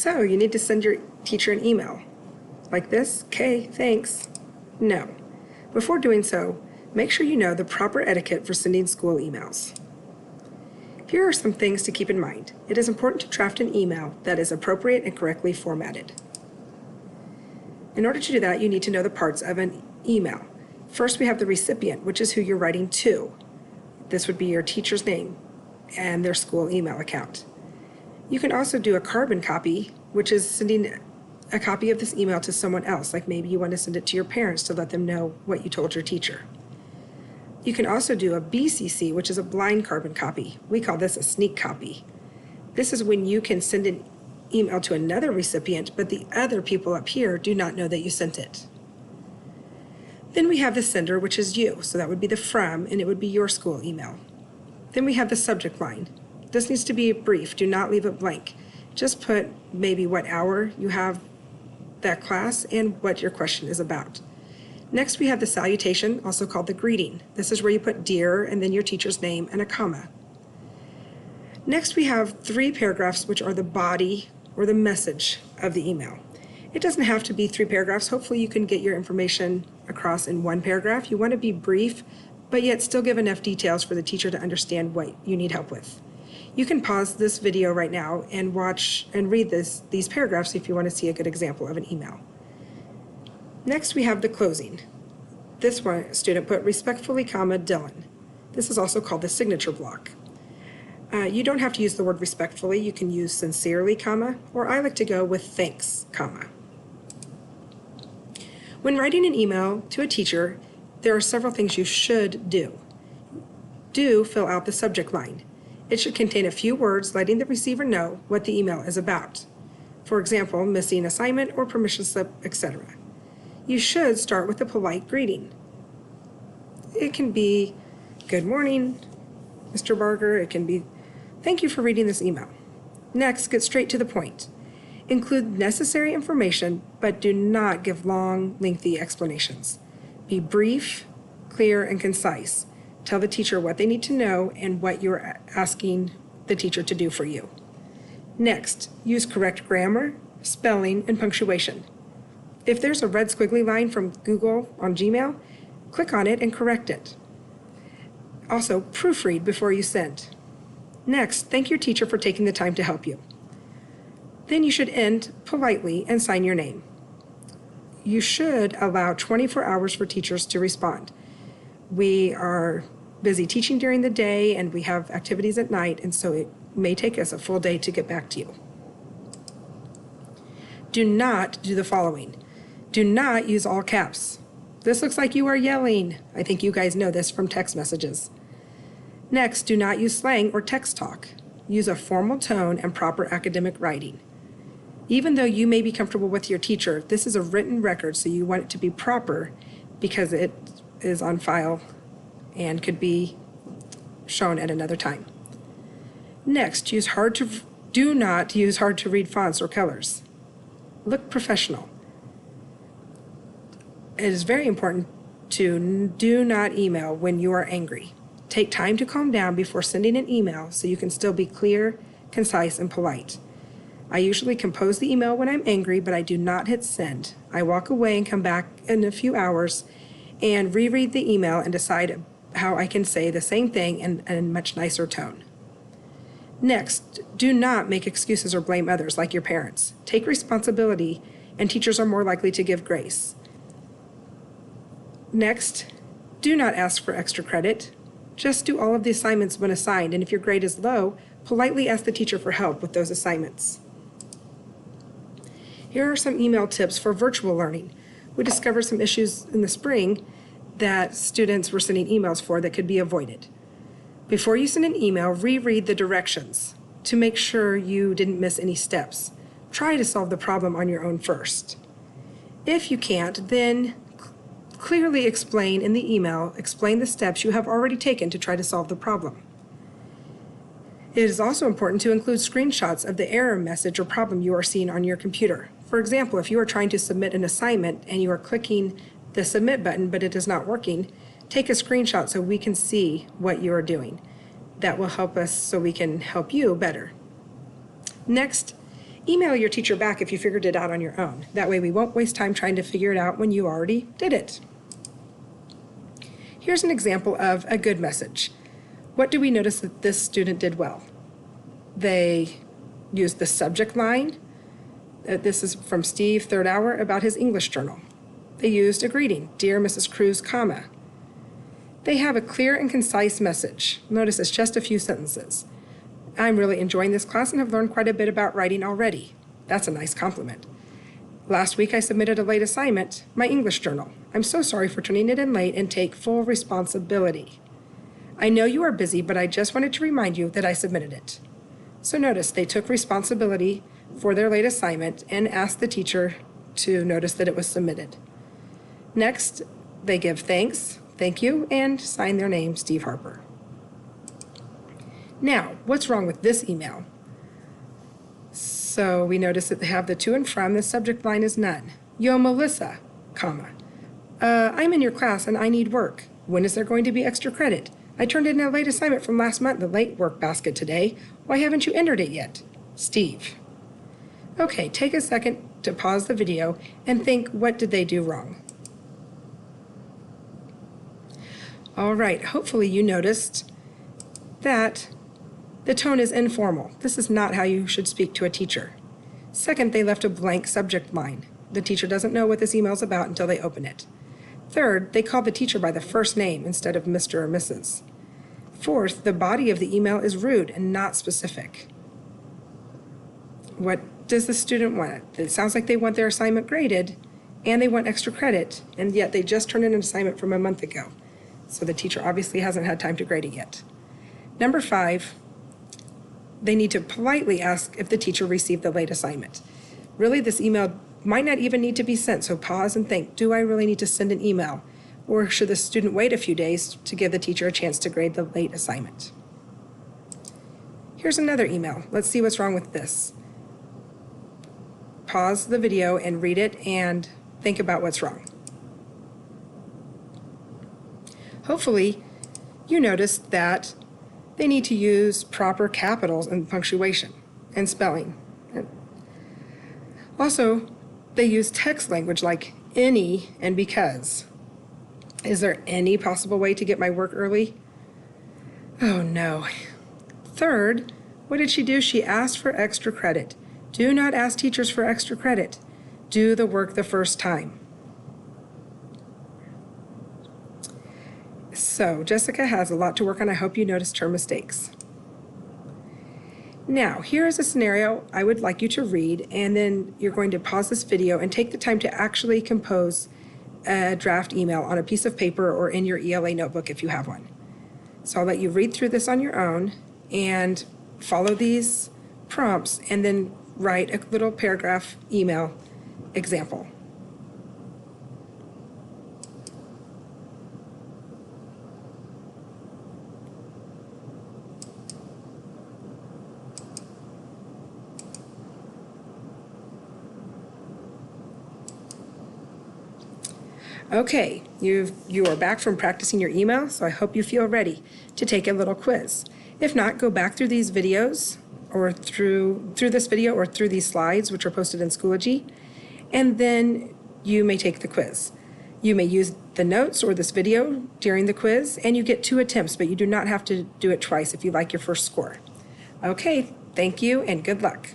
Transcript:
So you need to send your teacher an email. Like this, "Okay, thanks." No. Before doing so, make sure you know the proper etiquette for sending school emails. Here are some things to keep in mind. It is important to draft an email that is appropriate and correctly formatted. In order to do that, you need to know the parts of an email. First, we have the recipient, which is who you're writing to. This would be your teacher's name and their school email account. You can also do a carbon copy, which is sending a copy of this email to someone else, like maybe you want to send it to your parents to let them know what you told your teacher. You can also do a BCC, which is a blind carbon copy. We call this a sneak copy. This is when you can send an email to another recipient, but the other people up here do not know that you sent it. Then we have the sender, which is you. So that would be the from, and it would be your school email. Then we have the subject line. This needs to be brief. Do not leave it blank. Just put maybe what hour you have that class and what your question is about. Next, we have the salutation, also called the greeting. This is where you put "Dear" and then your teacher's name and a comma. Next, we have 3 paragraphs, which are the body or the message of the email. It doesn't have to be 3 paragraphs. Hopefully you can get your information across in 1 paragraph. You want to be brief, but yet still give enough details for the teacher to understand what you need help with. You can pause this video right now and watch and read these paragraphs if you want to see a good example of an email. Next, we have the closing. This one, student put "respectfully, Dylan." This is also called the signature block. You don't have to use the word respectfully. You can use sincerely, or I like to go with thanks, When writing an email to a teacher, there are several things you should do. Do fill out the subject line. It should contain a few words letting the receiver know what the email is about. For example, missing assignment or permission slip, etc. You should start with a polite greeting. It can be, "Good morning, Mr. Barger." It can be, "Thank you for reading this email." Next, get straight to the point. Include necessary information, but do not give long, lengthy explanations. Be brief, clear, and concise. Tell the teacher what they need to know and what you're asking the teacher to do for you. Next, use correct grammar, spelling, and punctuation. If there's a red squiggly line from Google on Gmail, click on it and correct it. Also, proofread before you send. Next, thank your teacher for taking the time to help you. Then you should end politely and sign your name. You should allow 24 hours for teachers to respond. We are busy teaching during the day and we have activities at night, and so it may take us a full day to get back to you. Do not do the following. Do not use all caps. "This looks like you are yelling." I think you guys know this from text messages. Next, do not use slang or text talk. Use a formal tone and proper academic writing. Even though you may be comfortable with your teacher, this is a written record, so you want it to be proper because it is on file and could be shown at another time. Next, do not use hard to read fonts or colors. Look professional. It is very important to do not email when you are angry. Take time to calm down before sending an email so you can still be clear, concise, and polite. I usually compose the email when I'm angry, but I do not hit send. I walk away and come back in a few hours and reread the email and decide how I can say the same thing in a much nicer tone. Next, do not make excuses or blame others like your parents. Take responsibility, and teachers are more likely to give grace. Next, do not ask for extra credit. Just do all of the assignments when assigned, and if your grade is low, politely ask the teacher for help with those assignments. Here are some email tips for virtual learning. We discovered some issues in the spring that students were sending emails for that could be avoided. Before you send an email, reread the directions to make sure you didn't miss any steps. Try to solve the problem on your own first. If you can't, then clearly explain in the email, explain the steps you have already taken to try to solve the problem. It is also important to include screenshots of the error message or problem you are seeing on your computer. For example, if you are trying to submit an assignment and you are clicking the submit button but it is not working, take a screenshot so we can see what you are doing. That will help us so we can help you better. Next, Email your teacher back if you figured it out on your own. That way we won't waste time trying to figure it out when you already did it. Here's an example of a good message. What do we notice that this student did well? They used the subject line. This is from Steve, 3rd hour, about his English journal. They used a greeting, Dear Mrs. Cruz, comma. They have a clear and concise message. Notice it's just a few sentences. I'm really enjoying this class and have learned quite a bit about writing already. That's a nice compliment. Last week I submitted a late assignment, my English journal. I'm so sorry for turning it in late and take full responsibility. I know you are busy, but I just wanted to remind you that I submitted it. So notice they took responsibility for their late assignment and asked the teacher to notice that it was submitted. Next, they give thanks, thank you, and sign their name, Steve Harper. Now, what's wrong with this email? So we notice that they have the to and from. The subject line is none. Yo, Melissa, comma. I'm in your class and I need work. When is there going to be extra credit? I turned in a late assignment from last month in the late work basket today. Why haven't you entered it yet? Steve. Okay, take a second to pause the video and think, what did they do wrong? All right, hopefully you noticed that the tone is informal. This is not how you should speak to a teacher. Second, they left a blank subject line. The teacher doesn't know what this email is about until they open it. Third, they called the teacher by the first name instead of Mr. or Mrs. Fourth, the body of the email is rude and not specific. What does the student want? It sounds like they want their assignment graded and they want extra credit, and yet they just turned in an assignment from a month ago. So the teacher obviously hasn't had time to grade it yet. Number 5, they need to politely ask if the teacher received the late assignment. Really, this email might not even need to be sent, so pause and think, do I really need to send an email? Or should the student wait a few days to give the teacher a chance to grade the late assignment? Here's another email. Let's see what's wrong with this. Pause the video and read it and think about what's wrong. Hopefully, you noticed that they need to use proper capitals and punctuation and spelling. Also, they use text language like any and because. Is there any possible way to get my work early? Oh no. Third, what did she do? She asked for extra credit. Do not ask teachers for extra credit. Do the work the first time. So, Jessica has a lot to work on. I hope you noticed her mistakes. Now, here is a scenario I would like you to read, and then you're going to pause this video and take the time to actually compose a draft email on a piece of paper or in your ELA notebook if you have one. So I'll let you read through this on your own and follow these prompts and then write a little paragraph email example. Okay, you are back from practicing your email, so I hope you feel ready to take a little quiz. If not, go back through these videos or through this video or through these slides, which are posted in Schoology, and then you may take the quiz. You may use the notes or this video during the quiz, and you get 2 attempts, but you do not have to do it twice if you like your first score. Okay, thank you and good luck.